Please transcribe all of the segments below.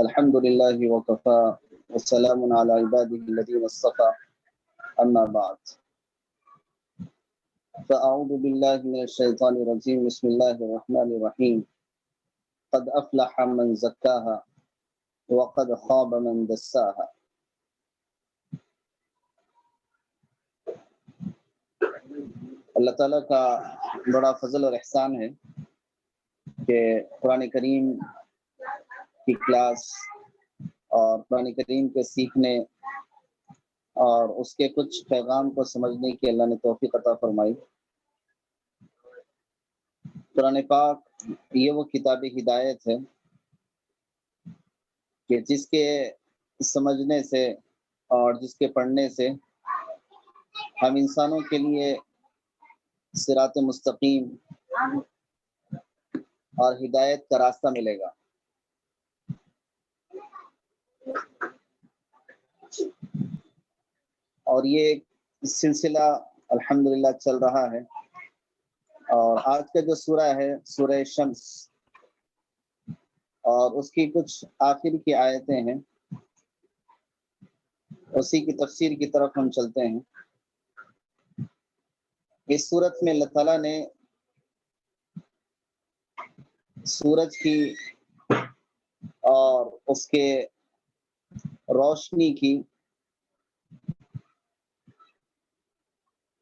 الحمد لله وكفى والسلام على عباده الذين اصطفى أما بعد فأعوذ بالله من الشيطان الرجيم بسم الله الرحمن الرحيم قد أفلح من زكاها وقد خاب من دساها. اللہ تعالیٰ کا بڑا فضل اور احسان ہے کہ قرآن کریم کی کلاس اور قرآن کریم کے سیکھنے اور اس کے کچھ پیغام کو سمجھنے کی اللہ نے توفیق عطا فرمائی۔ قرآن پاک یہ وہ کتاب ہدایت ہے کہ جس کے سمجھنے سے اور جس کے پڑھنے سے ہم انسانوں کے لیے صراط مستقیم اور ہدایت کا راستہ ملے گا۔ اور یہ ایک سلسلہ الحمدللہ چل رہا ہے، اور آج کا جو سورہ ہے سورہ شمس، اور اس کی کچھ آخر کی آیتیں ہیں، اسی کی تفسیر کی طرف ہم چلتے ہیں۔ اس سورت میں اللہ تعالیٰ نے سورج کی اور اس کے روشنی کی،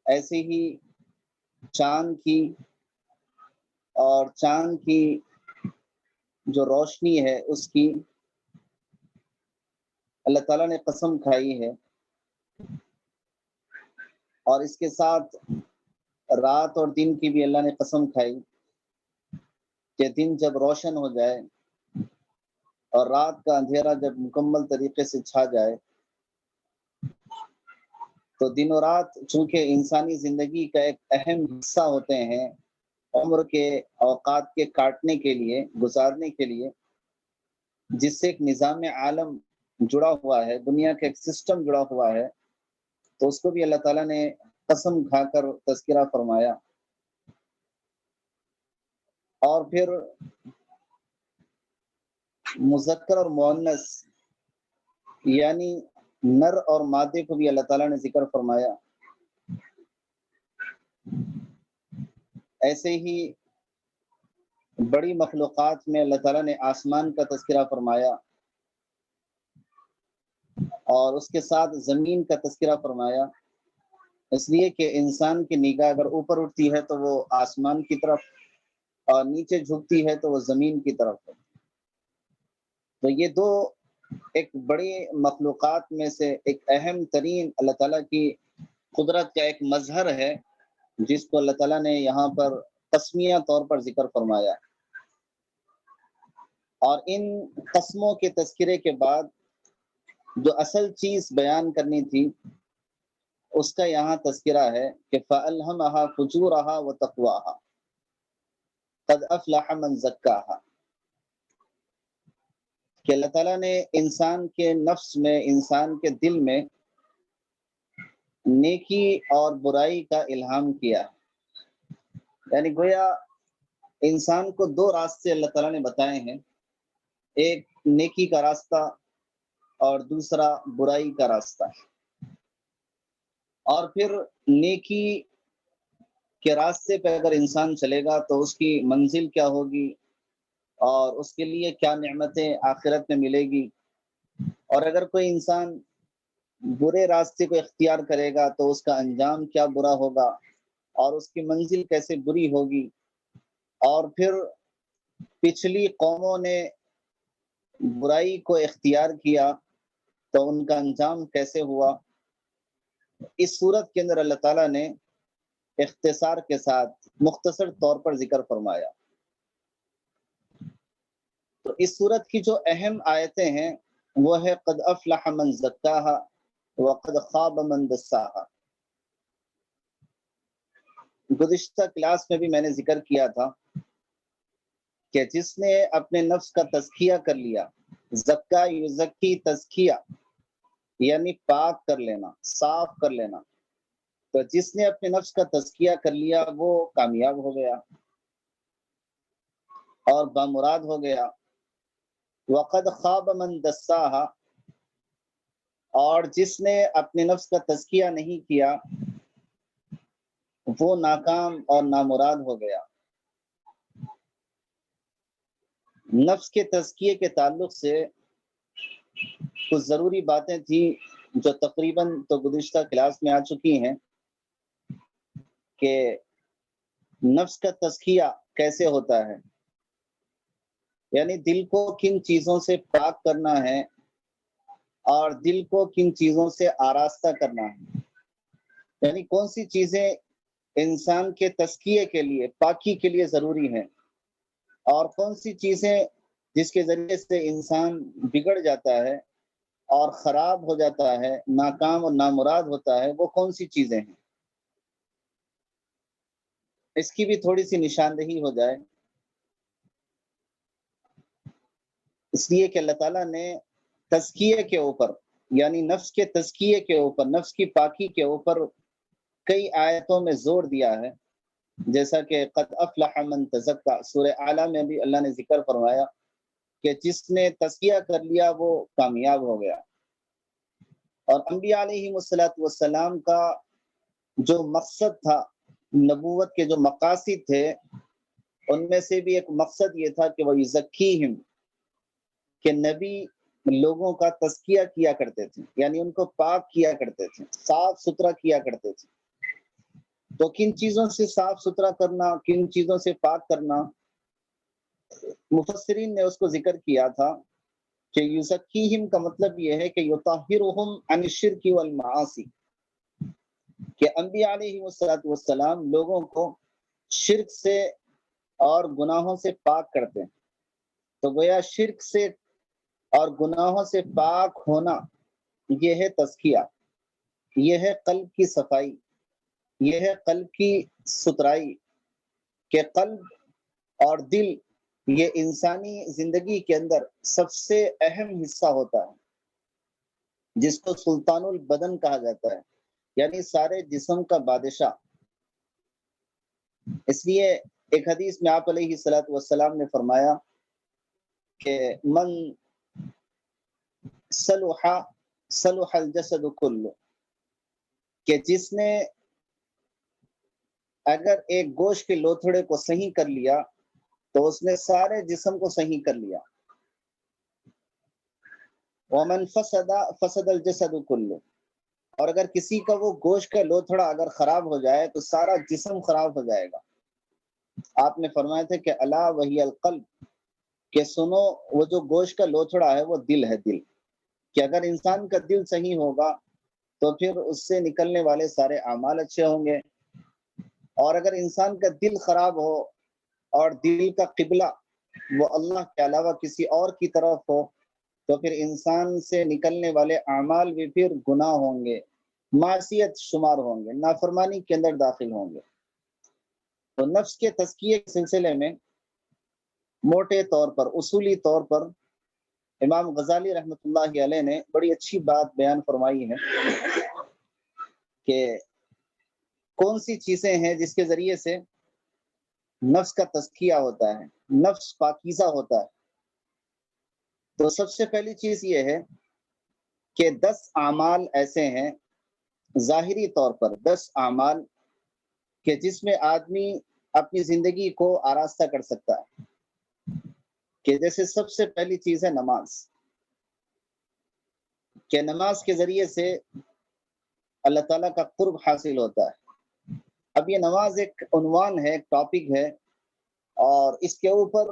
ایسے ہی چاند کی اور چاند کی جو روشنی ہے اس کی اللہ تعالیٰ نے قسم کھائی ہے، اور اس کے ساتھ رات اور دن کی بھی اللہ نے قسم کھائی کہ دن جب روشن ہو جائے اور رات کا اندھیرا جب مکمل طریقے سے چھا جائے تو دن و رات چونکہ انسانی زندگی کا ایک اہم حصہ ہوتے ہیں، عمر کے اوقات کے کاٹنے کے لیے، گزارنے کے لیے، جس سے ایک نظام عالم جڑا ہوا ہے، دنیا کا ایک سسٹم جڑا ہوا ہے، تو اس کو بھی اللہ تعالیٰ نے قسم کھا کر تذکرہ فرمایا۔ اور پھر مذکر اور مؤنث یعنی نر اور مادے کو بھی اللہ تعالیٰ نے ذکر فرمایا۔ ایسے ہی بڑی مخلوقات میں اللہ تعالیٰ نے آسمان کا تذکرہ فرمایا، اور اس کے ساتھ زمین کا تذکرہ فرمایا، اس لیے کہ انسان کی نگاہ اگر اوپر اٹھتی ہے تو وہ آسمان کی طرف، اور نیچے جھکتی ہے تو وہ زمین کی طرف ہے۔ تو یہ دو ایک بڑی مخلوقات میں سے ایک اہم ترین اللہ تعالیٰ کی قدرت کا ایک مظہر ہے، جس کو اللہ تعالیٰ نے یہاں پر قسمیہ طور پر ذکر فرمایا۔ اور ان قسموں کے تذکرے کے بعد جو اصل چیز بیان کرنی تھی اس کا یہاں تذکرہ ہے کہ فَأَلْهَمَهَا فُجُورَهَا وَتَقْوَاهَا قَدْ أَفْلَحَ مَنْ زَكَّاهَا، کہ اللہ تعالیٰ نے انسان کے نفس میں، انسان کے دل میں نیکی اور برائی کا الہام کیا، یعنی گویا انسان کو دو راستے اللہ تعالیٰ نے بتائے ہیں، ایک نیکی کا راستہ اور دوسرا برائی کا راستہ۔ اور پھر نیکی کے راستے پہ اگر انسان چلے گا تو اس کی منزل کیا ہوگی اور اس کے لیے کیا نعمتیں آخرت میں ملے گی، اور اگر کوئی انسان برے راستے کو اختیار کرے گا تو اس کا انجام کیا برا ہوگا اور اس کی منزل کیسے بری ہوگی، اور پھر پچھلی قوموں نے برائی کو اختیار کیا تو ان کا انجام کیسے ہوا۔ اس صورت کے اندر اللہ تعالیٰ نے اختصار کے ساتھ مختصر طور پر ذکر فرمایا۔ تو اس صورت کی جو اہم آیتیں ہیں وہ ہے قد افلح من زکاہا وقد خاب من دساہا۔ گزشتہ کلاس میں بھی میں نے ذکر کیا تھا کہ جس نے اپنے نفس کا تزکیہ کر لیا، زکا یزکی تزکیہ یعنی پاک کر لینا، صاف کر لینا، تو جس نے اپنے نفس کا تزکیہ کر لیا وہ کامیاب ہو گیا اور بامراد ہو گیا۔ وقد خواب من دساہا، اور جس نے اپنے نفس کا تزکیہ نہیں کیا وہ ناکام اور نامراد ہو گیا۔ نفس کے تزکیے کے تعلق سے کچھ ضروری باتیں تھیں جو تقریباً تو گزشتہ کلاس میں آ چکی ہیں کہ نفس کا تزکیہ کیسے ہوتا ہے، یعنی دل کو کن چیزوں سے پاک کرنا ہے اور دل کو کن چیزوں سے آراستہ کرنا ہے، یعنی کون سی چیزیں انسان کے تزکیے کے لیے، پاکی کے لیے ضروری ہیں، اور کون سی چیزیں جس کے ذریعے سے انسان بگڑ جاتا ہے اور خراب ہو جاتا ہے، ناکام اور نامراد ہوتا ہے، وہ کون سی چیزیں ہیں۔ اس کی بھی تھوڑی سی نشاندہی ہو جائے، اس لیے کہ اللہ تعالیٰ نے تزکیے کے اوپر، یعنی نفس کے تزکیے کے اوپر، نفس کی پاکی کے اوپر کئی آیتوں میں زور دیا ہے، جیسا کہ قد افلح من تزکا، سورہ اعلیٰ میں بھی اللہ نے ذکر فرمایا کہ جس نے تزکیہ کر لیا وہ کامیاب ہو گیا۔ اور انبیاء علیہ والسلام کا جو مقصد تھا، نبوت کے جو مقاصد تھے، ان میں سے بھی ایک مقصد یہ تھا کہ وہ یزکیہم، کہ نبی لوگوں کا تزکیہ کیا کرتے تھے، یعنی ان کو پاک کیا کرتے تھے، صاف ستھرا کیا کرتے تھے۔ تو کن چیزوں سے صاف ستھرا کرنا، کن چیزوں سے پاک کرنا، مفسرین نے اس کو ذکر کیا تھا کہ یزکیہم کا مطلب یہ ہے کہ یطہرہم عن الشرک والمعاصی، کہ انبیاء علیہ والسلام لوگوں کو شرک سے اور گناہوں سے پاک کرتے ہیں۔ تو گویا شرک سے اور گناہوں سے پاک ہونا یہ ہے تزکیہ، یہ ہے قلب کی صفائی، یہ ہے قلب کی ستھرائی، کہ قلب اور دل یہ انسانی زندگی کے اندر سب سے اہم حصہ ہوتا ہے، جس کو سلطان البدن کہا جاتا ہے، یعنی سارے جسم کا بادشاہ۔ اس لیے ایک حدیث میں آپ علیہ السلام نے فرمایا کہ من صلح صلح الجسد کلہ، کہ جس نے اگر ایک گوشت کے لوتھڑے کو صحیح کر لیا تو اس نے سارے جسم کو صحیح کر لیا۔ ومن فسد فسد الجسد کلہ، اور اگر کسی کا وہ گوشت کا لوتھڑا اگر خراب ہو جائے تو سارا جسم خراب ہو جائے گا۔ آپ نے فرمایا تھا کہ الا وہی القلب، کہ سنو وہ جو گوشت کا لوتھڑا ہے وہ دل ہے، دل، کہ اگر انسان کا دل صحیح ہوگا تو پھر اس سے نکلنے والے سارے اعمال اچھے ہوں گے، اور اگر انسان کا دل خراب ہو اور دل کا قبلہ وہ اللہ کے علاوہ کسی اور کی طرف ہو تو پھر انسان سے نکلنے والے اعمال بھی پھر گناہ ہوں گے، معصیت شمار ہوں گے، نافرمانی کے اندر داخل ہوں گے۔ تو نفس کے تزکیے کے سلسلے میں موٹے طور پر، اصولی طور پر امام غزالی رحمۃ اللہ علیہ نے بڑی اچھی بات بیان فرمائی ہے کہ کون سی چیزیں ہیں جس کے ذریعے سے نفس کا تزکیہ ہوتا ہے، نفس پاکیزہ ہوتا ہے۔ تو سب سے پہلی چیز یہ ہے کہ 10 اعمال ایسے ہیں، ظاہری طور پر 10 اعمال کہ جس میں آدمی اپنی زندگی کو آراستہ کر سکتا ہے، کہ جیسے سب سے پہلی چیز ہے نماز، کہ نماز کے ذریعے سے اللہ تعالیٰ کا قرب حاصل ہوتا ہے۔ اب یہ نماز ایک عنوان ہے، ایک ٹاپک ہے، اور اس کے اوپر،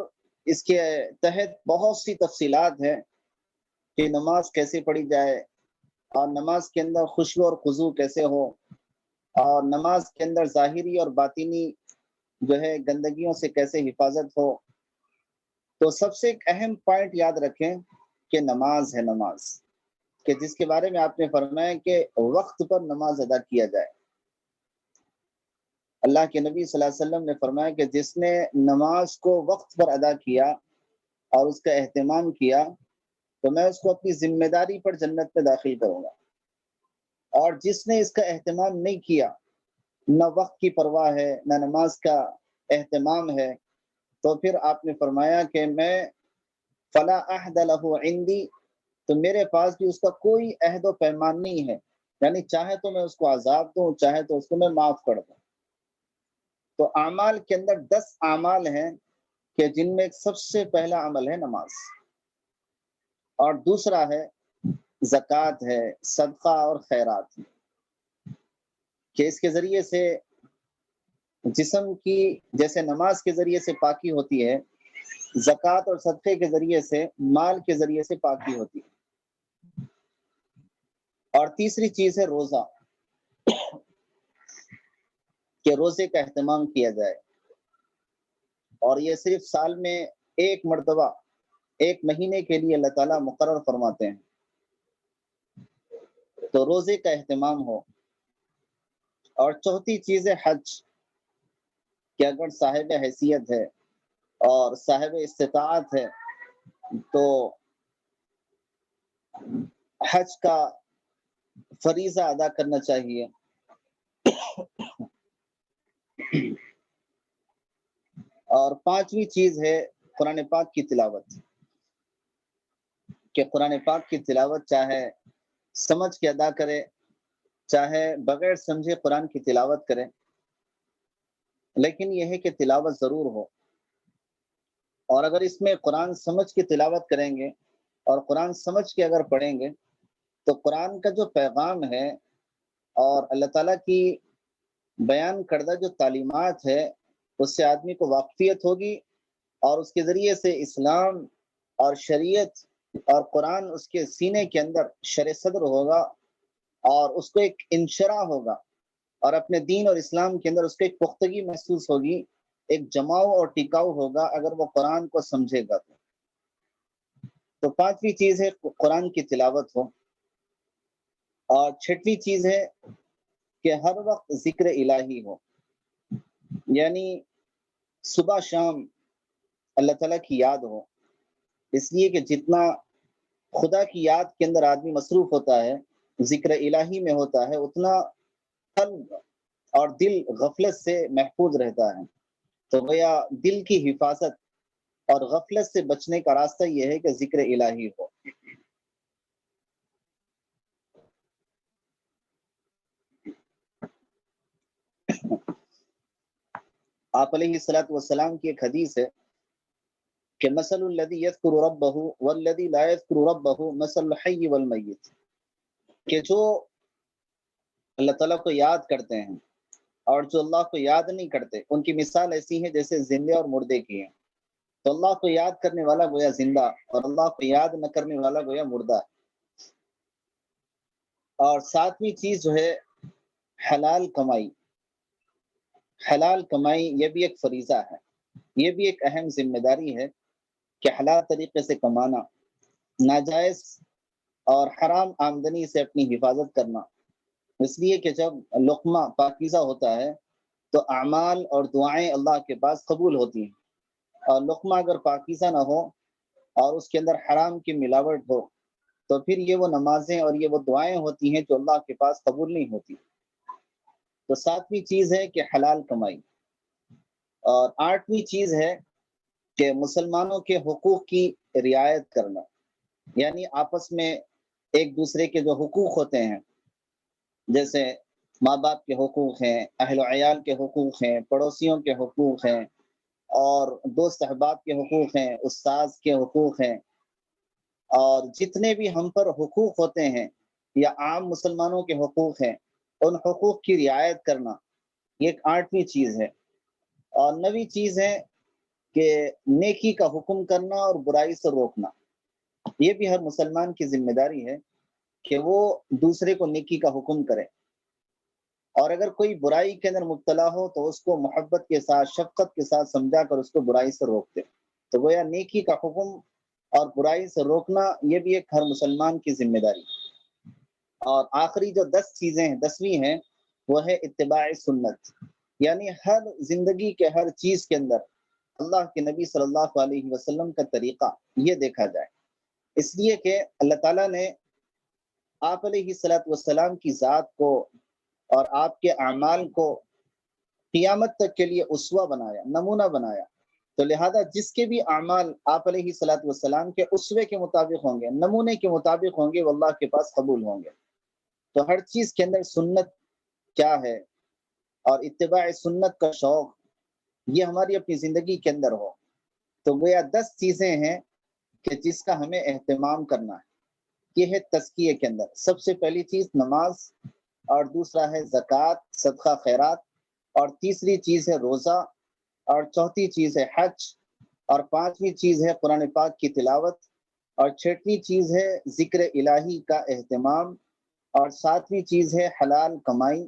اس کے تحت بہت سی تفصیلات ہیں کہ نماز کیسے پڑھی جائے، اور نماز کے اندر خشوع اور خضوع کیسے ہو، اور نماز کے اندر ظاہری اور باطنی جو ہے گندگیوں سے کیسے حفاظت ہو۔ تو سب سے ایک اہم پوائنٹ یاد رکھیں کہ نماز ہے، نماز، کہ جس کے بارے میں آپ نے فرمایا کہ وقت پر نماز ادا کیا جائے۔ اللہ کے نبی صلی اللہ علیہ وسلم نے فرمایا کہ جس نے نماز کو وقت پر ادا کیا اور اس کا اہتمام کیا تو میں اس کو اپنی ذمہ داری پر جنت میں داخل کروں گا، اور جس نے اس کا اہتمام نہیں کیا، نہ وقت کی پرواہ ہے، نہ نماز کا اہتمام ہے، تو پھر آپ نے فرمایا کہ میں فلا عہد لہ عندی، تو میرے پاس بھی اس کا کوئی عہد و پیمان نہیں ہے، یعنی چاہے تو میں اس کو عذاب دوں، چاہے تو اس کو میں معاف کر دوں۔ تو اعمال کے اندر 10 اعمال ہیں کہ جن میں سب سے پہلا عمل ہے نماز، اور دوسرا ہے زکوٰۃ ہے، صدقہ اور خیرات، کہ اس کے ذریعے سے جسم کی، جیسے نماز کے ذریعے سے پاکی ہوتی ہے، زکوٰۃ اور صدقے کے ذریعے سے، مال کے ذریعے سے پاکی ہوتی ہے۔ اور تیسری چیز ہے روزہ، کہ روزے کا اہتمام کیا جائے، اور یہ صرف سال میں ایک مرتبہ، ایک مہینے کے لیے اللہ تعالیٰ مقرر فرماتے ہیں، تو روزے کا اہتمام ہو۔ اور چوتھی چیز ہے حج، کہ اگر صاحب حیثیت ہے اور صاحب استطاعت ہے تو حج کا فریضہ ادا کرنا چاہیے۔ اور پانچویں چیز ہے قرآن پاک کی تلاوت، کہ قرآن پاک کی تلاوت چاہے سمجھ کے ادا کرے، چاہے بغیر سمجھے قرآن کی تلاوت کرے، لیکن یہ ہے کہ تلاوت ضرور ہو۔ اور اگر اس میں قرآن سمجھ کے تلاوت کریں گے اور قرآن سمجھ کے اگر پڑھیں گے تو قرآن کا جو پیغام ہے اور اللہ تعالیٰ کی بیان کردہ جو تعلیمات ہے اس سے آدمی کو واقفیت ہوگی، اور اس کے ذریعے سے اسلام اور شریعت اور قرآن اس کے سینے کے اندر شرح صدر ہوگا، اور اس کو ایک انشراح ہوگا، اور اپنے دین اور اسلام کے اندر اس کو ایک پختگی محسوس ہوگی، ایک جماؤ اور ٹکاؤ ہوگا اگر وہ قرآن کو سمجھے گا۔ تو پانچویں چیز ہے قرآن کی تلاوت ہو، اور چھٹویں چیز ہے کہ ہر وقت ذکر الہی ہو، یعنی صبح شام اللہ تعالیٰ کی یاد ہو، اس لیے کہ جتنا خدا کی یاد کے اندر آدمی مصروف ہوتا ہے، ذکر الہی میں ہوتا ہے، اتنا قلب اور دل غفلت سے محفوظ رہتا ہے۔ تو گویا دل کی حفاظت اور غفلت سے بچنے کا راستہ یہ ہے کہ ذکر الہی ہو۔ آپ علیہ الصلوۃ والسلام کی ایک حدیث ہے کہ مثل الذی یذکر ربہ والذی لا یذکر ربہ مثل الحی والمیت، کہ جو اللہ تعالیٰ کو یاد کرتے ہیں اور جو اللہ کو یاد نہیں کرتے، ان کی مثال ایسی ہے جیسے زندے اور مردے کی ہیں۔ تو اللہ کو یاد کرنے والا گویا زندہ، اور اللہ کو یاد نہ کرنے والا گویا مردہ۔ اور ساتویں چیز جو ہے حلال کمائی، حلال کمائی یہ بھی ایک فریضہ ہے، یہ بھی ایک اہم ذمہ داری ہے کہ حلال طریقے سے کمانا، ناجائز اور حرام آمدنی سے اپنی حفاظت کرنا، اس لیے کہ جب لقمہ پاکیزہ ہوتا ہے تو اعمال اور دعائیں اللہ کے پاس قبول ہوتی ہیں، اور لقمہ اگر پاکیزہ نہ ہو اور اس کے اندر حرام کی ملاوٹ ہو تو پھر یہ وہ نمازیں اور یہ وہ دعائیں ہوتی ہیں جو اللہ کے پاس قبول نہیں ہوتی۔ تو ساتویں چیز ہے کہ حلال کمائی، اور آٹھویں چیز ہے کہ مسلمانوں کے حقوق کی رعایت کرنا، یعنی آپس میں ایک دوسرے کے جو حقوق ہوتے ہیں، جیسے ماں باپ کے حقوق ہیں، اہل و عیال کے حقوق ہیں، پڑوسیوں کے حقوق ہیں، اور دوست احباب کے حقوق ہیں، استاذ کے حقوق ہیں، اور جتنے بھی ہم پر حقوق ہوتے ہیں یا عام مسلمانوں کے حقوق ہیں، ان حقوق کی رعایت کرنا، یہ ایک آٹھویں چیز ہے۔ اور نویں چیز ہے کہ نیکی کا حکم کرنا اور برائی سے روکنا، یہ بھی ہر مسلمان کی ذمہ داری ہے کہ وہ دوسرے کو نیکی کا حکم کرے، اور اگر کوئی برائی کے اندر مبتلا ہو تو اس کو محبت کے ساتھ، شفقت کے ساتھ سمجھا کر اس کو برائی سے روک دے۔ تو گویا نیکی کا حکم اور برائی سے روکنا یہ بھی ایک ہر مسلمان کی ذمہ داری۔ اور آخری جو 10 چیزیں ہیں، 10ویں ہیں، وہ ہے اتباع سنت، یعنی ہر زندگی کے ہر چیز کے اندر اللہ کے نبی صلی اللہ علیہ وسلم کا طریقہ یہ دیکھا جائے، اس لیے کہ اللہ تعالیٰ نے آپ علیہ الصلوۃ والسلام کی ذات کو اور آپ کے اعمال کو قیامت تک کے لیے اسوہ بنایا، نمونہ بنایا، تو لہذا جس کے بھی اعمال آپ علیہ الصلوۃ والسلام کے اسوے کے مطابق ہوں گے، نمونے کے مطابق ہوں گے، وہ اللہ کے پاس قبول ہوں گے۔ تو ہر چیز کے اندر سنت کیا ہے اور اتباع سنت کا شوق یہ ہماری اپنی زندگی کے اندر ہو، تو گویا 10 چیزیں ہیں کہ جس کا ہمیں اہتمام کرنا ہے۔ یہ ہے تزکیے کے اندر سب سے پہلی چیز نماز، اور دوسرا ہے زکوٰۃ صدقہ خیرات، اور تیسری چیز ہے روزہ، اور چوتھی چیز ہے حج، اور پانچویں چیز ہے قرآن پاک کی تلاوت، اور چھٹویں چیز ہے ذکر الہی کا اہتمام، اور ساتویں چیز ہے حلال کمائی،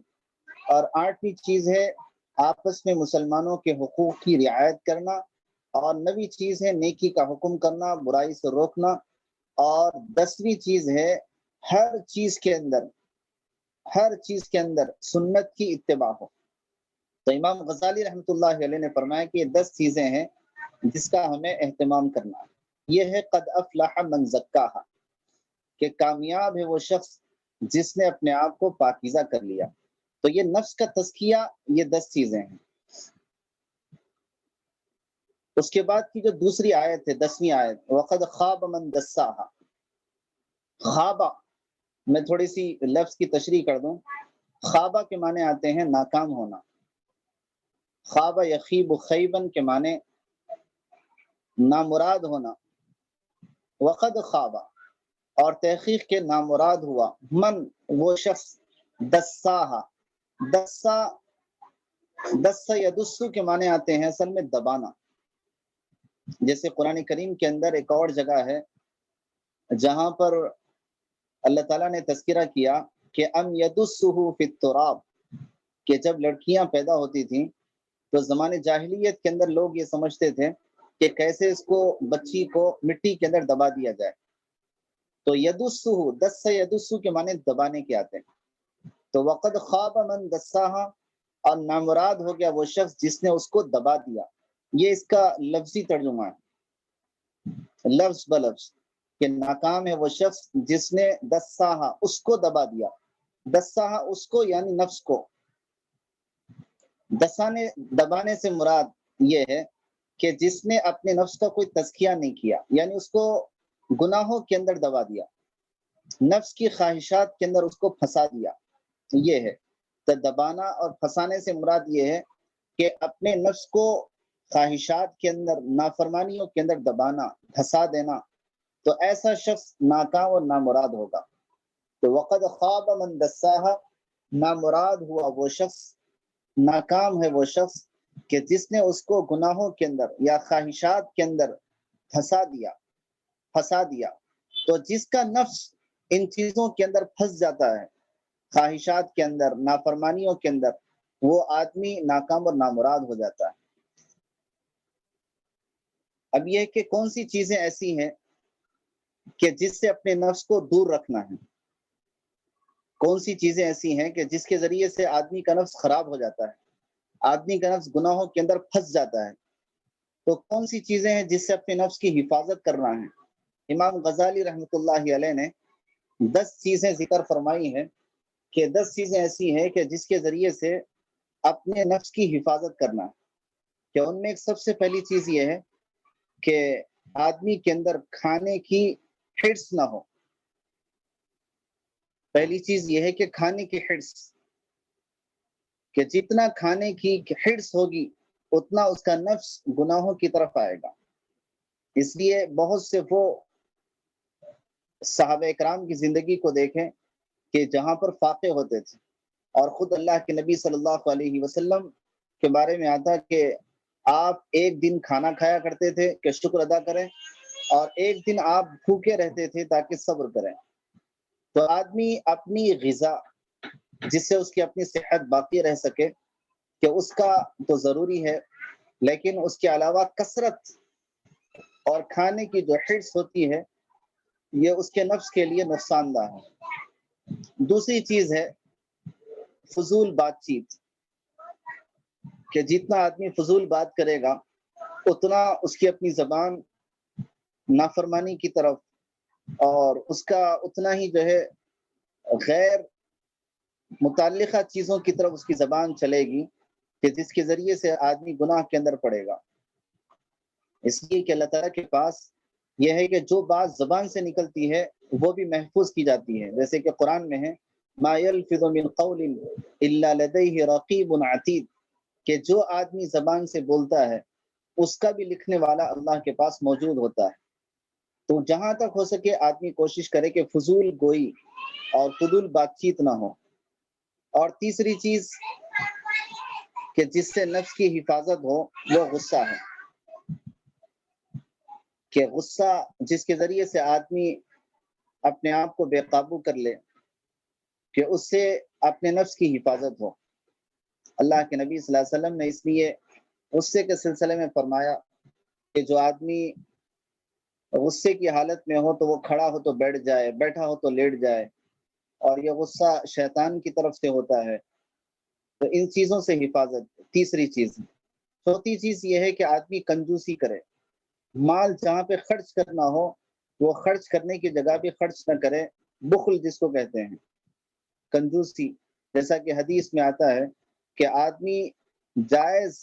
اور آٹھویں چیز ہے آپس میں مسلمانوں کے حقوق کی رعایت کرنا، اور نویں چیز ہے نیکی کا حکم کرنا، برائی سے روکنا، اور 10ویں چیز ہے ہر چیز کے اندر سنت کی اتباع ہو۔ تو امام غزالی رحمۃ اللہ علیہ نے فرمایا کہ یہ 10 چیزیں ہیں جس کا ہمیں اہتمام کرنا ہے۔ یہ ہے قد افلح من زکاہا، کہ کامیاب ہے وہ شخص جس نے اپنے آپ کو پاکیزہ کر لیا۔ تو یہ نفس کا تزکیہ، یہ 10 چیزیں ہیں۔ اس کے بعد کی جو دوسری آیت ہے 10ویں آیت، وقد خواب من دساہا، خوابہ، میں تھوڑی سی لفظ کی تشریح کر دوں۔ خوابہ کے معنی آتے ہیں ناکام ہونا، خوابہ یخیب خیبن کے معنی نامراد ہونا، وقد خوابہ اور تحقیق کے نامراد ہوا، من وہ شخص، دساہا، دسا یدسو کے معنی آتے ہیں اصل میں دبانا۔ جیسے قرآن کریم کے اندر ایک اور جگہ ہے جہاں پر اللہ تعالیٰ نے تذکرہ کیا کہ ام یدسہ فی التراب، کہ جب لڑکیاں پیدا ہوتی تھیں تو زمانے جاہلیت کے اندر لوگ یہ سمجھتے تھے کہ کیسے اس کو بچی کو مٹی کے اندر دبا دیا جائے۔ تو یدسہ، دس سے یدسہ کے معنی دبانے کے آتے ہیں۔ تو وقد خواب من دساہا، اور نامراد ہو گیا وہ شخص جس نے اس کو دبا دیا۔ یہ اس کا لفظی ترجمہ ہے، لفظ بلفظ، کہ ناکام ہے وہ شخص جس نے دساہا، اس کو دبا دیا۔ دساہا اس کو یعنی نفس کو، دبانے سے مراد یہ ہے کہ جس نے اپنے نفس کا کوئی تزکیہ نہیں کیا، یعنی اس کو گناہوں کے اندر دبا دیا، نفس کی خواہشات کے اندر اس کو پھنسا دیا۔ یہ ہے تو دبانا، اور پھنسانے سے مراد یہ ہے کہ اپنے نفس کو خواہشات کے اندر، نافرمانیوں کے اندر دبانا، پھنسا دینا۔ تو ایسا شخص ناکام اور نامراد ہوگا۔ تو وقد خواب من دساہا، نامراد ہوا وہ شخص، ناکام ہے وہ شخص کہ جس نے اس کو گناہوں کے اندر یا خواہشات کے اندر پھنسا دیا۔ تو جس کا نفس ان چیزوں کے اندر پھنس جاتا ہے، خواہشات کے اندر، نافرمانیوں کے اندر، وہ آدمی ناکام اور نامراد ہو جاتا ہے۔ اب یہ کہ کون سی چیزیں ایسی ہیں کہ جس سے اپنے نفس کو دور رکھنا ہے، کون سی چیزیں ایسی ہیں کہ جس کے ذریعے سے آدمی کا نفس خراب ہو جاتا ہے، آدمی کا نفس گناہوں کے اندر پھنس جاتا ہے۔ تو کون سی چیزیں ہیں جس سے اپنے نفس کی حفاظت کرنا ہے؟ امام غزالی رحمۃ اللہ علیہ نے 10 چیزیں ذکر فرمائی ہیں کہ 10 چیزیں ایسی ہیں کہ جس کے ذریعے سے اپنے نفس کی حفاظت کرنا ہے۔ کہ ان میں ایک سب سے پہلی چیز یہ ہے کہ آدمی کے اندر کھانے کی حرص نہ ہو۔ پہلی چیز یہ ہے کہ کھانے کی حرص، کہ جتنا کھانے کی حرص ہوگی اتنا اس کا نفس گناہوں کی طرف آئے گا۔ اس لیے بہت سے وہ صحابہ اکرام کی زندگی کو دیکھیں کہ جہاں پر فاقے ہوتے تھے، اور خود اللہ کے نبی صلی اللہ علیہ وسلم کے بارے میں آتا کہ آپ ایک دن کھانا کھایا کرتے تھے کہ شکر ادا کریں، اور ایک دن آپ بھوکے رہتے تھے تاکہ صبر کریں۔ تو آدمی اپنی غذا جس سے اس کی اپنی صحت باقی رہ سکے کہ اس کا تو ضروری ہے، لیکن اس کے علاوہ کثرت اور کھانے کی جو حرص ہوتی ہے یہ اس کے نفس کے لیے نقصان دہ ہے۔ دوسری چیز ہے فضول بات چیت، کہ جتنا آدمی فضول بات کرے گا اتنا اس کی اپنی زبان نافرمانی کی طرف، اور اس کا اتنا ہی جو ہے غیر متعلقہ چیزوں کی طرف اس کی زبان چلے گی کہ جس کے ذریعے سے آدمی گناہ کے اندر پڑے گا۔ اس لیے کہ اللہ تعالیٰ کے پاس یہ ہے کہ جو بات زبان سے نکلتی ہے وہ بھی محفوظ کی جاتی ہے، جیسے کہ قرآن میں ہے ما یلفظ من قول الا لدیہ رقیب عتید، کہ جو آدمی زبان سے بولتا ہے اس کا بھی لکھنے والا اللہ کے پاس موجود ہوتا ہے۔ تو جہاں تک ہو سکے آدمی کوشش کرے کہ فضول گوئی اور فضول بات چیت نہ ہو۔ اور تیسری چیز کہ جس سے نفس کی حفاظت ہو وہ غصہ ہے، کہ غصہ جس کے ذریعے سے آدمی اپنے آپ کو بے قابو کر لے، کہ اس سے اپنے نفس کی حفاظت ہو۔ اللہ کے نبی صلی اللہ علیہ وسلم نے اس لیے غصے کے سلسلے میں فرمایا کہ جو آدمی غصے کی حالت میں ہو تو وہ کھڑا ہو تو بیٹھ جائے، بیٹھا ہو تو لیٹ جائے، اور یہ غصہ شیطان کی طرف سے ہوتا ہے۔ تو ان چیزوں سے حفاظت تیسری چیز۔ چوتھی چیز یہ ہے کہ آدمی کنجوسی کرے، مال جہاں پہ خرچ کرنا ہو وہ خرچ کرنے کی جگہ بھی خرچ نہ کرے، بخل جس کو کہتے ہیں، کنجوسی۔ جیسا کہ حدیث میں آتا ہے کہ آدمی جائز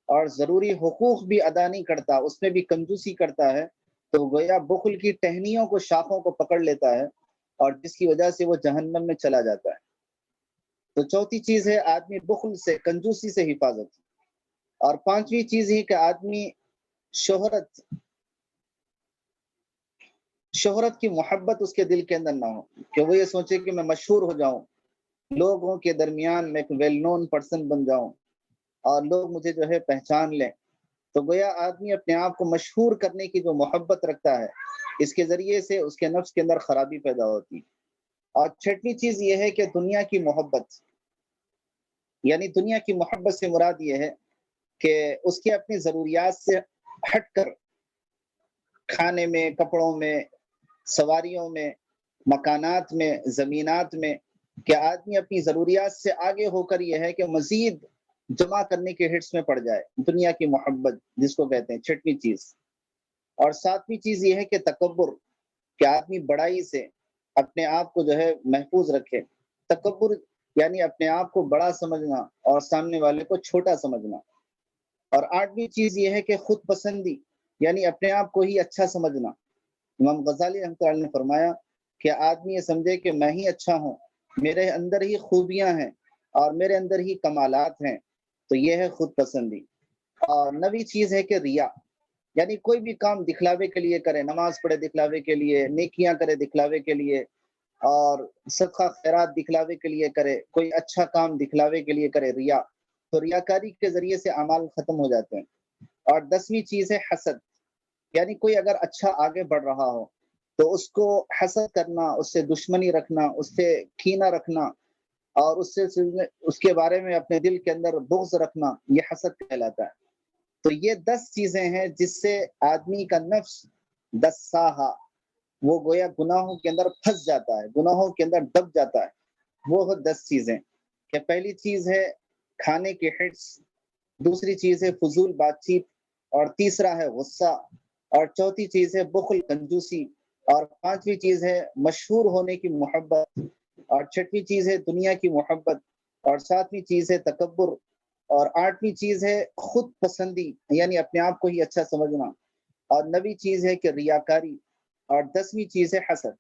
اور ضروری حقوق بھی ادا نہیں کرتا، اس میں بھی کنجوسی کرتا ہے، تو گویا بخل کی ٹہنیوں کو، شاخوں کو پکڑ لیتا ہے، اور جس کی وجہ سے وہ جہنم میں چلا جاتا ہے۔ تو چوتھی چیز ہے آدمی بخل سے، کنجوسی سے حفاظت۔ اور پانچویں چیز ہے کہ آدمی شہرت کی محبت اس کے دل کے اندر نہ ہو، کہ وہ یہ سوچے کہ میں مشہور ہو جاؤں، لوگوں کے درمیان میں ایک ویل نون پرسن بن جاؤں اور لوگ مجھے جو ہے پہچان لیں۔ تو گویا آدمی اپنے آپ کو مشہور کرنے کی جو محبت رکھتا ہے، اس کے ذریعے سے اس کے نفس کے اندر خرابی پیدا ہوتی۔ اور چھٹویں چیز یہ ہے کہ دنیا کی محبت، یعنی دنیا کی محبت سے مراد یہ ہے کہ اس کی اپنی ضروریات سے ہٹ کر کھانے میں، کپڑوں میں، سواریوں میں، مکانات میں، زمینات میں، کہ آدمی اپنی ضروریات سے آگے ہو کر یہ ہے کہ مزید جمع کرنے کے ہٹس میں پڑ جائے، دنیا کی محبت جس کو کہتے ہیں، چھٹویں چیز۔ اور ساتویں چیز یہ ہے کہ تکبر، کہ آدمی بڑائی سے اپنے آپ کو جو ہے محفوظ رکھے۔ تکبر یعنی اپنے آپ کو بڑا سمجھنا اور سامنے والے کو چھوٹا سمجھنا۔ اور آٹھویں چیز یہ ہے کہ خود پسندی، یعنی اپنے آپ کو ہی اچھا سمجھنا۔ امام غزالی رحمۃ اللہ علیہ نے فرمایا کہ آدمی یہ سمجھے کہ میں ہی اچھا ہوں، میرے اندر ہی خوبیاں ہیں اور میرے اندر ہی کمالات ہیں، تو یہ ہے خود پسندی۔ اور نویں چیز ہے کہ ریا، یعنی کوئی بھی کام دکھلاوے کے لیے کرے، نماز پڑھے دکھلاوے کے لیے، نیکیاں کرے دکھلاوے کے لیے، اور صدقہ خیرات دکھلاوے کے لیے کرے، کوئی اچھا کام دکھلاوے کے لیے کرے، ریا۔ تو ریاکاری کے ذریعے سے اعمال ختم ہو جاتے ہیں۔ اور 10ویں چیز ہے حسد، یعنی کوئی اگر اچھا آگے بڑھ رہا ہو تو اس کو حسد کرنا، اس سے دشمنی رکھنا، اس سے کینہ رکھنا، اور اس کے بارے میں اپنے دل کے اندر بغض رکھنا، یہ حسد کہلاتا ہے۔ تو یہ 10 چیزیں ہیں جس سے آدمی کا نفس دساہا، وہ گویا گناہوں کے اندر پھنس جاتا ہے، گناہوں کے اندر دب جاتا ہے۔ وہ 10 چیزیں کہ پہلی چیز ہے کھانے کے ہٹس، دوسری چیز ہے فضول بات چیت، اور تیسرا ہے غصہ، اور چوتھی چیز ہے بخل، کنجوسی، اور پانچویں چیز ہے مشہور ہونے کی محبت، اور چھٹویں چیز ہے دنیا کی محبت، اور ساتویں چیز ہے تکبر، اور آٹھویں چیز ہے خود پسندی، یعنی اپنے آپ کو ہی اچھا سمجھنا، اور نویں چیز ہے کہ ریاکاری، اور 10ویں چیز ہے حسد۔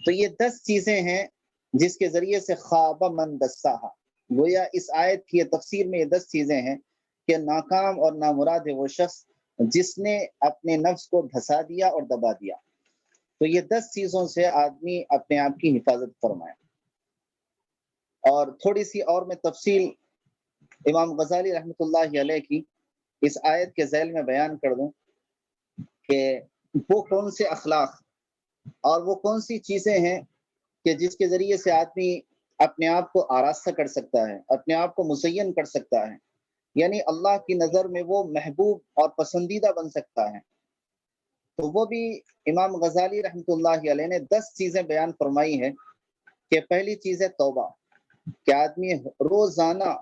تو یہ 10 چیزیں ہیں جس کے ذریعے سے خواب من دساہا، گویا اس آیت کی تفسیر میں یہ 10 چیزیں ہیں کہ ناکام اور نامراد ہے وہ شخص جس نے اپنے نفس کو دھسا دیا اور دبا دیا۔ تو یہ 10 چیزوں سے آدمی اپنے آپ کی حفاظت فرمائے۔ اور تھوڑی سی اور میں تفصیل امام غزالی رحمۃ اللہ علیہ کی اس آیت کے ذیل میں بیان کر دوں کہ وہ کون سے اخلاق اور وہ کون سی چیزیں ہیں کہ جس کے ذریعے سے آدمی اپنے آپ کو آراستہ کر سکتا ہے، اپنے آپ کو مزین کر سکتا ہے، یعنی اللہ کی نظر میں وہ محبوب اور پسندیدہ بن سکتا ہے۔ تو وہ بھی امام غزالی رحمۃ اللہ علیہ نے 10 چیزیں بیان فرمائی ہیں کہ پہلی چیز ہے توبہ، کہ آدمی روزانہ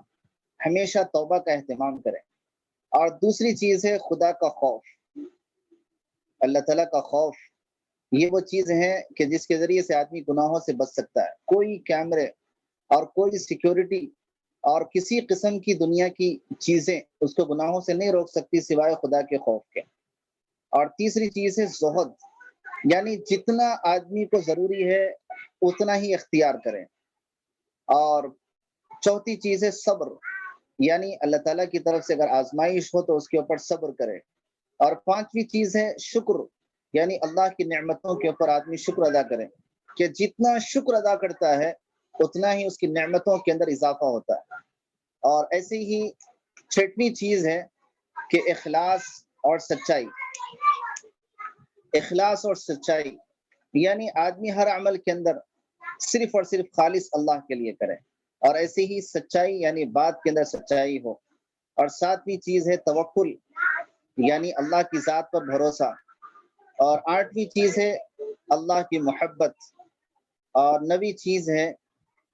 ہمیشہ توبہ کا اہتمام کرے، اور دوسری چیز ہے خدا کا خوف، اللہ تعالیٰ کا خوف۔ یہ وہ چیز ہے کہ جس کے ذریعے سے آدمی گناہوں سے بچ سکتا ہے۔ کوئی کیمرے اور کوئی سیکیورٹی اور کسی قسم کی دنیا کی چیزیں اس کو گناہوں سے نہیں روک سکتی سوائے خدا کے خوف کے۔ اور تیسری چیز ہے زہد، یعنی جتنا آدمی کو ضروری ہے اتنا ہی اختیار کریں۔ اور چوتھی چیز ہے صبر، یعنی اللہ تعالیٰ کی طرف سے اگر آزمائش ہو تو اس کے اوپر صبر کرے۔ اور پانچویں چیز ہے شکر، یعنی اللہ کی نعمتوں کے اوپر آدمی شکر ادا کرے، کہ جتنا شکر ادا کرتا ہے اتنا ہی اس کی نعمتوں کے اندر اضافہ ہوتا ہے۔ اور ایسی ہی چھٹویں چیز ہے کہ اخلاص اور سچائی۔ اخلاص اور سچائی یعنی آدمی ہر عمل کے اندر صرف اور صرف خالص اللہ کے لیے کرے، اور ایسی ہی سچائی یعنی بات کے اندر سچائی ہو۔ اور ساتویں چیز ہے توکل، یعنی اللہ کی ذات پر بھروسہ۔ اور آٹھویں چیز ہے اللہ کی محبت۔ اور نویں چیز ہے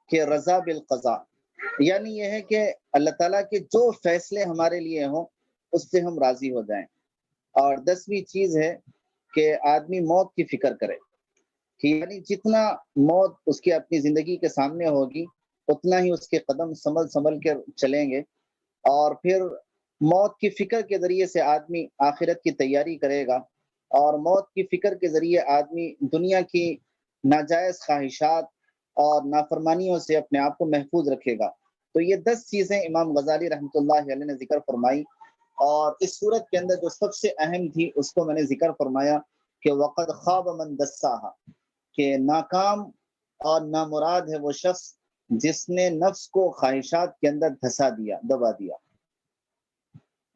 کہ رضا بالقضاء، یعنی یہ ہے کہ اللہ تعالیٰ کے جو فیصلے ہمارے لیے ہوں اس سے ہم راضی ہو جائیں۔ اور 10ویں چیز ہے کہ آدمی موت کی فکر کرے، کہ یعنی جتنا موت اس کی اپنی زندگی کے سامنے ہوگی اتنا ہی اس کے قدم سنبھل سنبھل کے چلیں گے۔ اور پھر موت کی فکر کے ذریعے سے آدمی آخرت کی تیاری کرے گا، اور موت کی فکر کے ذریعے آدمی دنیا کی ناجائز خواہشات اور نافرمانیوں سے اپنے آپ کو محفوظ رکھے گا۔ تو یہ 10 چیزیں امام غزالی رحمۃ اللہ علیہ نے ذکر فرمائی، اور اس صورت کے اندر جو سب سے اہم تھی اس کو میں نے ذکر فرمایا کہ وقد خواب من دساہا، کہ ناکام اور نامراد ہے وہ شخص جس نے نفس کو خواہشات کے اندر دھسا دیا، دبا دیا۔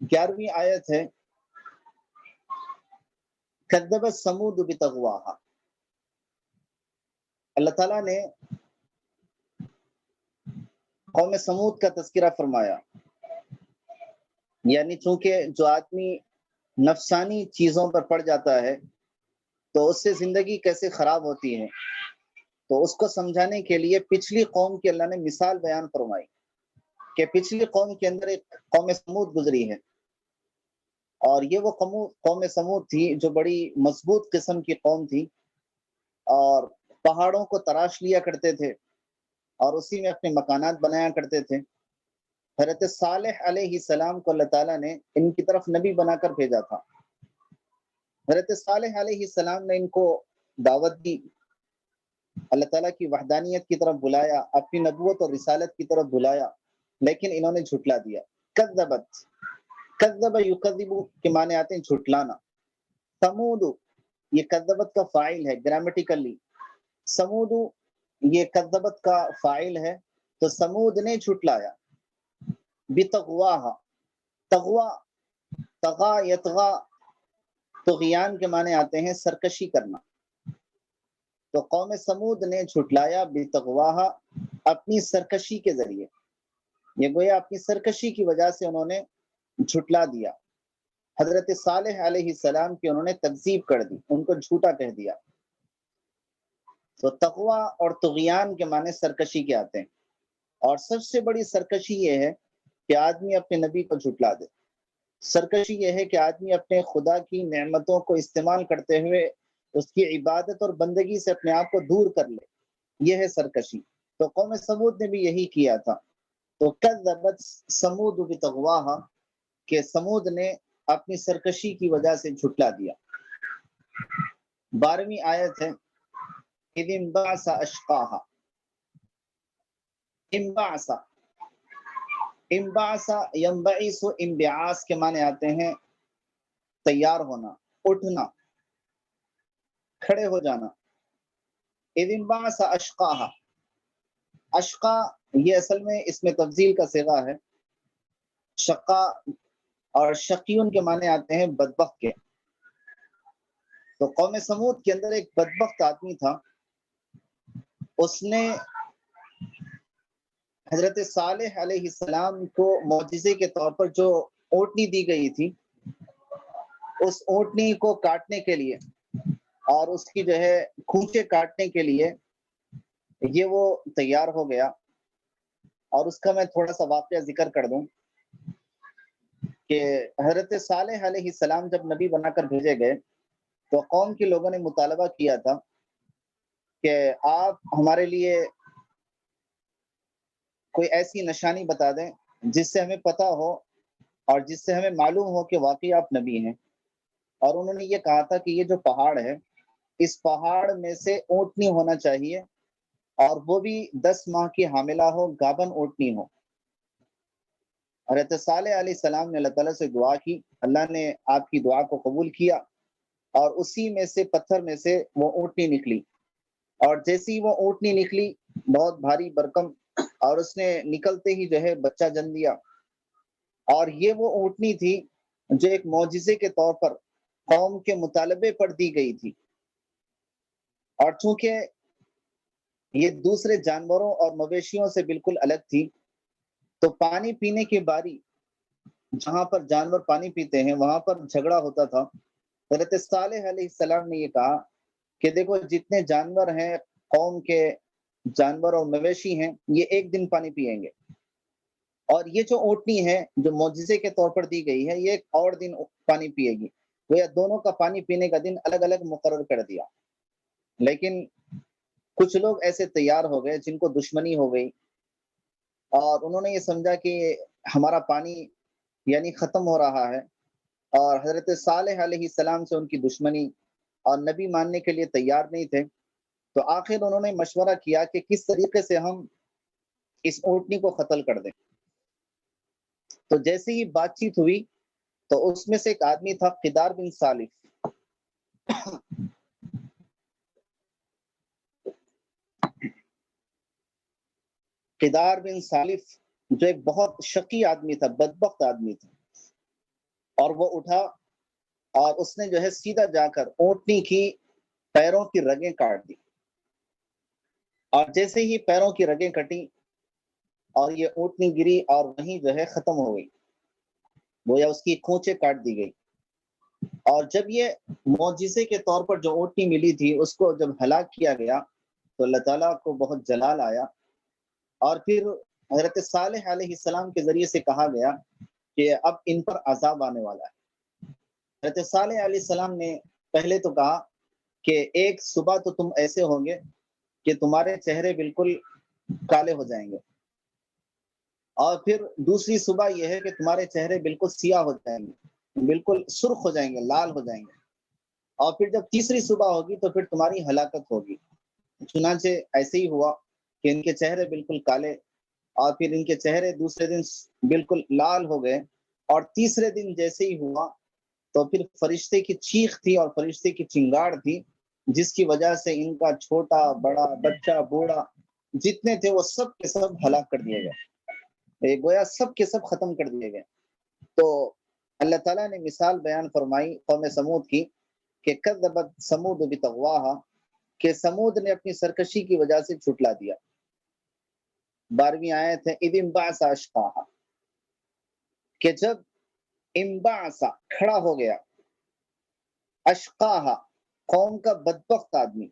11ویں آیت ہے کذبت ثمود بطغواہا۔ اللہ تعالیٰ نے قوم سمود کا تذکرہ فرمایا، یعنی چونکہ جو آدمی نفسانی چیزوں پر پڑ جاتا ہے تو اس سے زندگی کیسے خراب ہوتی ہے، تو اس کو سمجھانے کے لیے پچھلی قوم کی اللہ نے مثال بیان فرمائی کہ پچھلی قوم کے اندر ایک قوم سمود گزری ہے، اور یہ وہ قوم سمود تھی جو بڑی مضبوط قسم کی قوم تھی، اور پہاڑوں کو تراش لیا کرتے تھے اور اسی میں اپنے مکانات بنایا کرتے تھے۔ حضرت صالح علیہ السلام کو اللہ تعالیٰ نے ان کی طرف نبی بنا کر بھیجا تھا۔ حضرت صالح علیہ السلام نے ان کو دعوت دی، اللہ تعالیٰ کی وحدانیت کی طرف بلایا، اپنی نبوت اور رسالت کی طرف بلایا، لیکن انہوں نے جھٹلا دیا۔ کذبت، کذب یکذب کے معنی آتے ہیں جھٹلانا۔ سمود یہ کذبت کا فاعل ہے گرامیٹیکلی، سمود یہ کذبت کا فاعل ہے، تو سمود نے جھٹلایا۔ بتغواہا، تغوا، تغا یتغا، طغیان کے معنی آتے ہیں سرکشی کرنا۔ تو قوم سمود نے جھٹلایا بتغواہا، اپنی سرکشی کے ذریعے، یہ گویا اپنی سرکشی کی وجہ سے انہوں نے جھٹلا دیا۔ حضرت صالح علیہ السلام کی انہوں نے تکذیب کر دی، ان کو جھوٹا کہہ دیا۔ تو تقوی اور طغیان کے معنی سرکشی کے آتے ہیں، اور سب سے بڑی سرکشی یہ ہے کہ آدمی اپنے نبی کو جھٹلا دے۔ سرکشی یہ ہے کہ آدمی اپنے خدا کی نعمتوں کو استعمال کرتے ہوئے اس کی عبادت اور بندگی سے اپنے آپ کو دور کر لے، یہ ہے سرکشی۔ تو قوم سمود نے بھی یہی کیا تھا۔ تو کذبت سمود بتغواہا، کہ سمود نے اپنی سرکشی کی وجہ سے جھٹلا دیا۔ 12ویں آیت ہے اذ انبعث اشقاہا۔ انبعث، انبعث ینبعث، انبعاث کے معنی آتے ہیں تیار ہونا، اٹھنا، کھڑے ہو جانا۔ اذ انبعث اشقاہا، اشقا یہ اصل میں اس میں تفضیل کا صیغہ ہے۔ شقا اور شقیون کے معنی آتے ہیں بدبخت کے۔ تو قوم سمود کے اندر ایک بدبخت آدمی تھا، اس نے حضرت صالح علیہ السلام کو معجزے کے طور پر جو اونٹنی دی گئی تھی، اس اونٹنی کو کاٹنے کے لیے اور اس کی جو ہے کھونچے کاٹنے کے لیے یہ وہ تیار ہو گیا۔ اور اس کا میں تھوڑا سا واقعہ ذکر کر دوں کہ حضرت صالح علیہ السلام جب نبی بنا کر بھیجے گئے تو قوم کے لوگوں نے مطالبہ کیا تھا کہ آپ ہمارے لیے کوئی ایسی نشانی بتا دیں جس سے ہمیں پتہ ہو اور جس سے ہمیں معلوم ہو کہ واقعی آپ نبی ہیں۔ اور انہوں نے یہ کہا تھا کہ یہ جو پہاڑ ہے، اس پہاڑ میں سے اونٹنی ہونا چاہیے، اور وہ بھی 10 ماہ کی حاملہ ہو، گابن اونٹنی ہو۔ حضرت صالح علیہ السلام نے اللہ تعالیٰ سے دعا کی، اللہ نے آپ کی دعا کو قبول کیا، اور اسی میں سے پتھر میں سے وہ اونٹنی نکلی۔ اور جیسی وہ اونٹنی نکلی، بہت بھاری برکم، اور اس نے نکلتے ہی جو ہے بچہ جن دیا۔ اور یہ وہ اونٹنی تھی جو ایک معجزے کے طور پر قوم کے مطالبے پر دی گئی تھی، اور چونکہ یہ دوسرے جانوروں اور مویشیوں سے بالکل الگ تھی، تو پانی پینے کی باری جہاں پر جانور پانی پیتے ہیں وہاں پر جھگڑا ہوتا تھا۔ حضرت صالح علیہ السلام نے یہ کہا کہ دیکھو، جتنے جانور ہیں، قوم کے جانور اور مویشی ہیں، یہ ایک دن پانی پیئیں گے، اور یہ جو اونٹنی ہے جو معجزے کے طور پر دی گئی ہے، یہ ایک اور دن پانی پیے گی۔ وہ یا دونوں کا پانی پینے کا دن الگ الگ مقرر کر دیا۔ لیکن کچھ لوگ ایسے تیار ہو گئے جن کو دشمنی ہو گئی، اور انہوں نے یہ سمجھا کہ ہمارا پانی یعنی ختم ہو رہا ہے، اور حضرت صالح علیہ السلام سے ان کی دشمنی، اور نبی ماننے کے لیے تیار نہیں تھے۔ تو آخر انہوں نے مشورہ کیا کہ کس طریقے سے ہم اس اونٹنی کو قتل کر دیں۔ تو جیسے ہی بات چیت ہوئی، تو اس میں سے ایک آدمی تھا قدار بن سالف۔ قدار بن سالف جو ایک بہت شقی آدمی تھا، بدبخت آدمی تھا، اور وہ اٹھا اور اس نے جو ہے سیدھا جا کر اونٹنی کی پیروں کی رگیں کاٹ دی، اور جیسے ہی پیروں کی رگیں کٹی اور یہ اونٹنی گری اور وہیں جو ہے ختم ہو گئی، گویا اس کی کھونچیں کاٹ دی گئی۔ اور جب یہ معجزے کے طور پر جو اونٹنی ملی تھی اس کو جب ہلاک کیا گیا، تو اللہ تعالیٰ کو بہت جلال آیا، اور پھر حضرت صالح علیہ السلام کے ذریعے سے کہا گیا کہ اب ان پر عذاب آنے والا ہے۔ حضرت صالح علیہ السلام نے پہلے تو کہا کہ ایک صبح تو تم ایسے ہوں گے کہ تمہارے چہرے بالکل کالے ہو جائیں گے، اور پھر دوسری صبح یہ ہے کہ تمہارے چہرے بالکل سیاہ ہو جائیں گے، بالکل سرخ ہو جائیں گے، لال ہو جائیں گے، اور پھر جب تیسری صبح ہوگی تو پھر تمہاری ہلاکت ہوگی۔ چنانچہ ایسے ہی ہوا کہ ان کے چہرے بالکل کالے، اور پھر ان کے چہرے دوسرے دن بالکل لال ہو گئے، اور تیسرے دن جیسے ہی ہوا تو پھر فرشتے کی چیخ تھی اور فرشتے کی چنگاڑ تھی، جس کی وجہ سے ان کا چھوٹا بڑا بچہ بوڑھا جتنے تھے وہ سب کے سب ہلاک کر دیے گئے، گویا سب کے سب ختم کر دیے گئے۔ تو اللہ تعالیٰ نے مثال بیان فرمائی قوم سمود کی کہ کذبت سمود بطغواہا، کہ سمود نے اپنی سرکشی کی وجہ سے جھٹلا دیا۔ 12ویں آیت ہے اذ انبعث اشقاہا، کہ جب انبعث کھڑا ہو گیا، اشقاہا قوم کا بدبخت آدمی،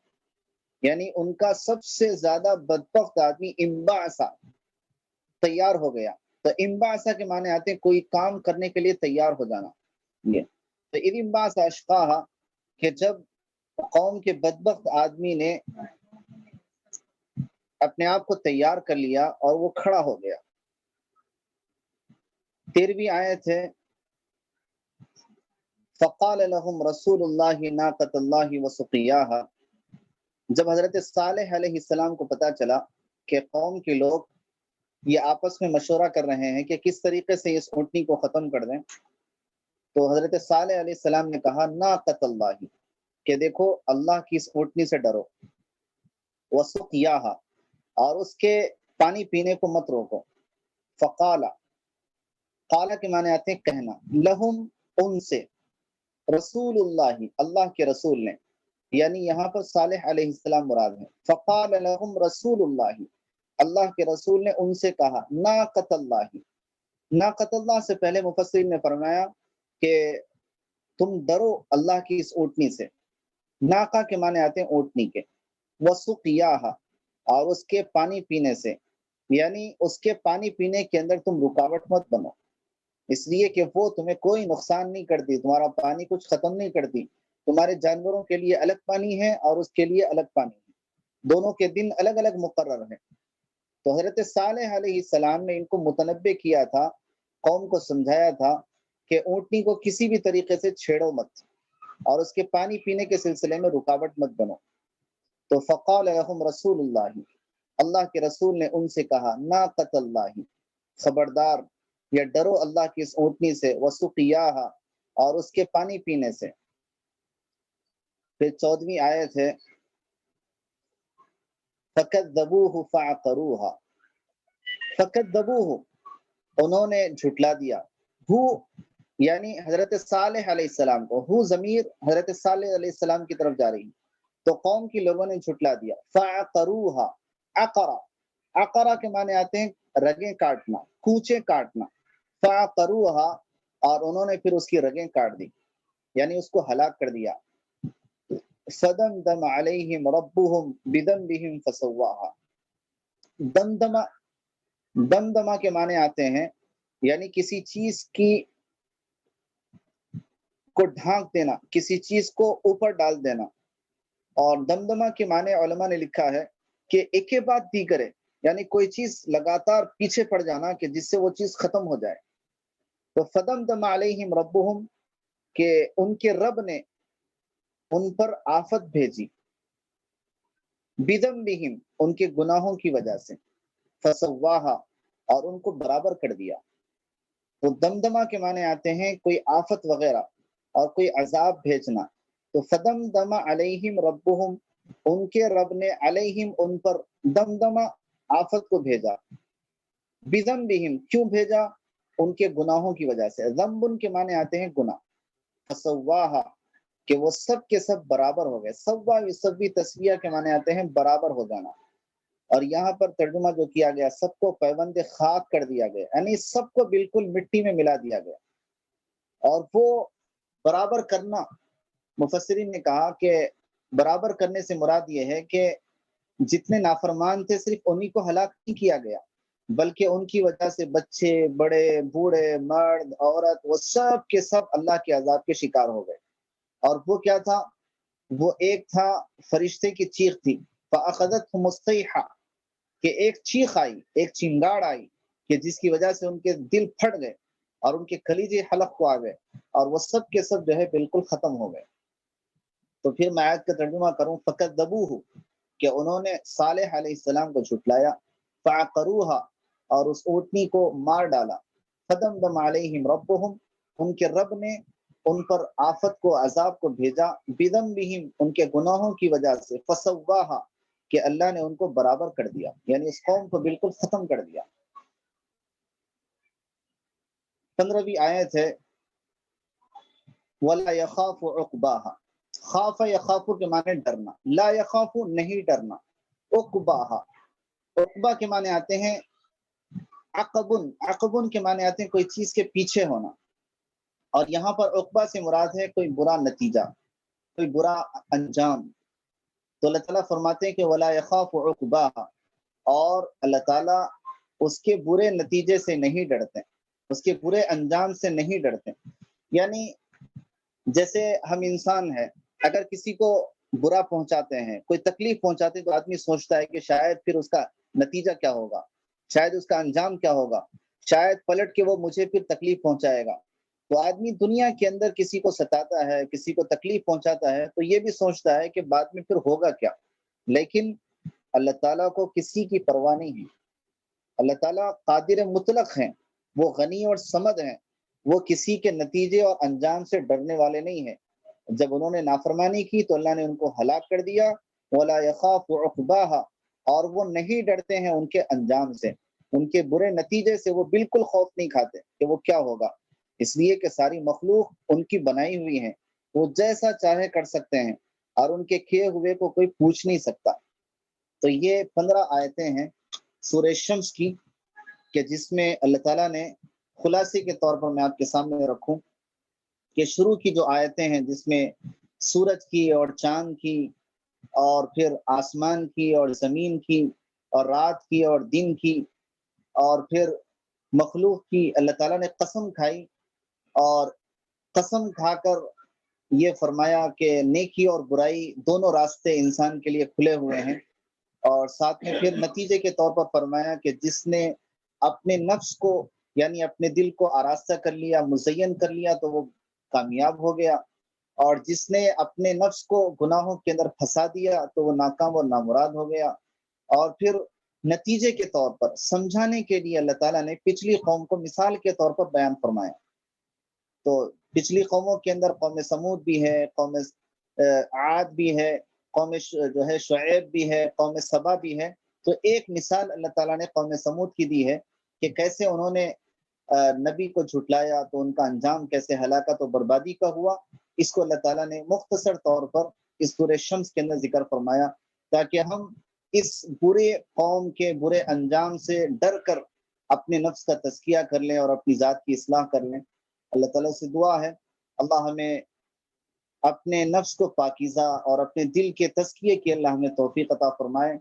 یعنی ان کا سب سے زیادہ بدبخت آدمی انبعث تیار ہو گیا۔ تو انبعث کے معنی آتے ہیں کوئی کام کرنے کے لیے تیار ہو جانا۔ یہ تو اذ انبعث اشقاہا، کہ جب قوم کے بدبخت آدمی نے اپنے آپ کو تیار کر لیا اور وہ کھڑا ہو گیا۔ 13ویں آیت ہے فقال لهم رسول اللہ ناقۃ اللہ وسقیاہا، جب حضرت صالح علیہ السلام کو پتا چلا کہ قوم کے لوگ یہ آپس میں مشورہ کر رہے ہیں کہ کس طریقے سے اس اونٹنی کو ختم کر دیں، تو حضرت صالح علیہ السلام نے کہا ناقۃ اللہ، کہ دیکھو اللہ کی اس اونٹنی سے ڈرو، وسقیاہا، اور اس کے پانی پینے کو مت روکو۔ فقال، قال کے معنی آتے ہیں کہنا، لہم ان سے، رسول اللہ اللہ کے رسول نے، یعنی یہاں پر صالح علیہ السلام مراد ہے۔ فقال لہم رسول اللہ، اللہ کے رسول نے ان سے کہا ناقۃ اللہ، ناقۃ اللہ سے پہلے مفسرین نے فرمایا کہ تم ڈرو اللہ کی اس اونٹنی سے۔ ناقہ کے معنی آتے ہیں اونٹنی کے، وسقیاہا، اور اس کے پانی پینے سے، یعنی اس کے پانی پینے کے اندر تم رکاوٹ مت بنو، اس لیے کہ وہ تمہیں کوئی نقصان نہیں کرتی، تمہارا پانی کچھ ختم نہیں کرتی، تمہارے جانوروں کے لیے الگ پانی ہے اور اس کے لیے الگ پانی ہے، دونوں کے دن الگ الگ مقرر ہیں۔ تو حضرت صالح علیہ السلام نے ان کو متنبع کیا تھا، قوم کو سمجھایا تھا کہ اونٹنی کو کسی بھی طریقے سے چھیڑو مت اور اس کے پانی پینے کے سلسلے میں رکاوٹ مت بنو۔ تو فقال لهم رسول اللہ، اللہ کے رسول نے ان سے کہا، ناقۃ اللہ، خبردار یا ڈرو اللہ کی اس اونٹنی سے، وسقیاہا، اور اس کے پانی پینے سے۔ پھر 14ویں آیت ہے، فکذبوہ فعقروہا، فکذبوہ، انہوں نے جھٹلا دیا، ہو یعنی حضرت صالح علیہ السلام کو، ہو ضمیر حضرت صالح علیہ السلام کی طرف جا رہی، تو قوم کے لوگوں نے جھٹلا دیا۔ فعقروہا، عقرہ، عقرہ کے معنی آتے ہیں رگیں کاٹنا، کونچیں کاٹنا۔ فعقروہا، اور انہوں نے پھر اس کی رگیں کاٹ دی، یعنی اس کو ہلاک کر دیا۔ فدمدم علیہم ربہم بذنبہم فسواہا، دمدمہ، دمدمہ کے معنی آتے ہیں یعنی کسی چیز کی کو ڈھانک دینا، کسی چیز کو اوپر ڈال دینا۔ اور دمدمہ کے معنی علماء نے لکھا ہے کہ ایک کے بعد دیگرے، یعنی کوئی چیز لگاتار پیچھے پڑ جانا کہ جس سے وہ چیز ختم ہو جائے۔ تو فدمدم علیہم ربہم، کہ ان کے رب نے ان پر آفت بھیجی، بذنبہم، ان کے گناہوں کی وجہ سے، فسواہا، اور ان کو برابر کر دیا۔ تو دمدمہ کے معنی آتے ہیں کوئی آفت وغیرہ اور کوئی عذاب بھیجنا۔ تو فدمدم علیہم ربہم، ان کے رب نے علیہم، ان پر، دمدمہ، آفت کو بھیجا، بذنبہم، کیوں بھیجا؟ ان کے گناہوں کی وجہ سے۔ ذنب کے معنی آتے ہیں گناہ۔ فسواہا، کہ وہ سب کے سب برابر ہو گئے۔ سوا یسوی تسویہ کے معنی آتے ہیں برابر ہو جانا، اور یہاں پر ترجمہ جو کیا گیا، سب کو پیوند خاک کر دیا گیا، یعنی سب کو بالکل مٹی میں ملا دیا گیا۔ اور وہ برابر کرنا، مفسرین نے کہا کہ برابر کرنے سے مراد یہ ہے کہ جتنے نافرمان تھے صرف انہی کو ہلاک نہیں کیا گیا، بلکہ ان کی وجہ سے بچے، بڑے، بوڑھے، مرد، عورت، وہ سب کے سب اللہ کے عذاب کے شکار ہو گئے۔ اور وہ کیا تھا؟ وہ ایک تھا، فرشتے کی چیخ تھی، فَأَخَذَتْهُمُ الصَّيْحَةُ، کہ ایک چیخ آئی، ایک چنگاڑ آئی، کہ جس کی وجہ سے ان کے دل پھٹ گئے اور ان کے کلیجے حلق کو آ گئے، اور وہ سب کے سب جو ہے بالکل ختم ہو گئے۔ تو پھر میں آیت کا ترجمہ کروں، فَكَذَّبُوهُ، کہ انہوں نے صالح علیہ السلام کو جھٹلایا، فَعَقَرُوهَا، اور اس اونٹنی کو مار ڈالا، فَدَمْدَمَ عَلَيْهِمْ رَبُّهُمْ، ان کے رب نے ان پر آفت کو، عذاب کو بھیجا، بِذَنبِهِمْ، ان کے گناہوں کی وجہ سے، فَسَوَّاهَا، کہ اللہ نے ان کو برابر کر دیا، یعنی اس قوم کو بالکل ختم کر دیا۔ 15ویں آیت ہے، وَلَا يَخَافُ عُقْبَاهَا، خاف یخاف کے معنی ڈرنا، لا یخاف نہیں ڈرنا، عقباہا، عقبہ کے معنی آتے ہیں عقبن، عقبن کے معنی آتے ہیں کوئی چیز کے پیچھے ہونا، اور یہاں پر عقبہ سے مراد ہے کوئی برا نتیجہ، کوئی برا انجام۔ تو اللہ تعالیٰ فرماتے ہیں کہ وَلَا يَخَافُ عُقْبَاهَا، اور اللہ تعالیٰ اس کے برے نتیجے سے نہیں ڈرتے، اس کے برے انجام سے نہیں ڈرتے۔ یعنی جیسے ہم انسان ہیں، اگر کسی کو برا پہنچاتے ہیں، کوئی تکلیف پہنچاتے ہیں، تو آدمی سوچتا ہے کہ شاید پھر اس کا نتیجہ کیا ہوگا، شاید اس کا انجام کیا ہوگا، شاید پلٹ کے وہ مجھے پھر تکلیف پہنچائے گا۔ تو آدمی دنیا کے اندر کسی کو ستاتا ہے، کسی کو تکلیف پہنچاتا ہے، تو یہ بھی سوچتا ہے کہ بعد میں پھر ہوگا کیا۔ لیکن اللہ تعالیٰ کو کسی کی پرواہ نہیں ہے، اللہ تعالیٰ قادر مطلق ہیں، وہ غنی اور صمد ہیں، وہ کسی کے نتیجے اور انجام سے ڈرنے والے نہیں ہیں۔ جب انہوں نے نافرمانی کی تو اللہ نے ان کو ہلاک کر دیا، وَلَا يَخَافُ عُقْبَاهَا، اور وہ نہیں ڈرتے ہیں ان کے انجام سے، ان کے برے نتیجے سے وہ بالکل خوف نہیں کھاتے کہ وہ کیا ہوگا، اس لیے کہ ساری مخلوق ان کی بنائی ہوئی ہیں، وہ جیسا چاہے کر سکتے ہیں، اور ان کے کیے ہوئے کو کوئی پوچھ نہیں سکتا۔ تو یہ 15 آیتیں ہیں سورہ شمس کی، کہ جس میں اللہ تعالیٰ نے خلاصے کے طور پر میں آپ کے سامنے رکھوں کہ شروع کی جو آیتیں ہیں جس میں سورج کی اور چاند کی، اور پھر آسمان کی اور زمین کی، اور رات کی اور دن کی، اور پھر مخلوق کی اللہ تعالیٰ نے قسم کھائی، اور قسم کھا کر یہ فرمایا کہ نیکی اور برائی دونوں راستے انسان کے لیے کھلے ہوئے ہیں، اور ساتھ میں پھر نتیجے کے طور پر فرمایا کہ جس نے اپنے نفس کو یعنی اپنے دل کو آراستہ کر لیا، مزین کر لیا، تو وہ کامیاب ہو گیا، اور جس نے اپنے نفس کو گناہوں کے اندر پھنسا دیا تو وہ ناکام اور نامراد ہو گیا۔ اور پھر نتیجے کے طور پر سمجھانے کے لیے اللہ تعالیٰ نے پچھلی قوم کو مثال کے طور پر بیان فرمایا۔ تو پچھلی قوموں کے اندر قوم سمود بھی ہے، قوم عاد بھی ہے، جو ہے شعیب بھی ہے، قوم سبا بھی ہے۔ تو ایک مثال اللہ تعالیٰ نے قوم سمود کی دی ہے کہ کیسے انہوں نے نبی کو جھٹلایا تو ان کا انجام کیسے ہلاکت و بربادی کا ہوا۔ اس کو اللہ تعالیٰ نے مختصر طور پر اس سورہ شمس کے اندر ذکر فرمایا، تاکہ ہم اس برے قوم کے برے انجام سے ڈر کر اپنے نفس کا تزکیہ کر لیں اور اپنی ذات کی اصلاح کر لیں۔ اللہ تعالیٰ سے دعا ہے اللہ ہمیں اپنے نفس کو پاکیزہ اور اپنے دل کے تزکیے کی اللہ ہمیں توفیق عطا فرمائے،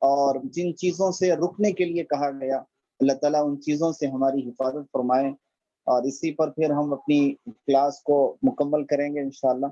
اور جن چیزوں سے رکنے کے لیے کہا گیا اللہ تعالیٰ ان چیزوں سے ہماری حفاظت فرمائے۔ اور اسی پر پھر ہم اپنی کلاس کو مکمل کریں گے انشاءاللہ۔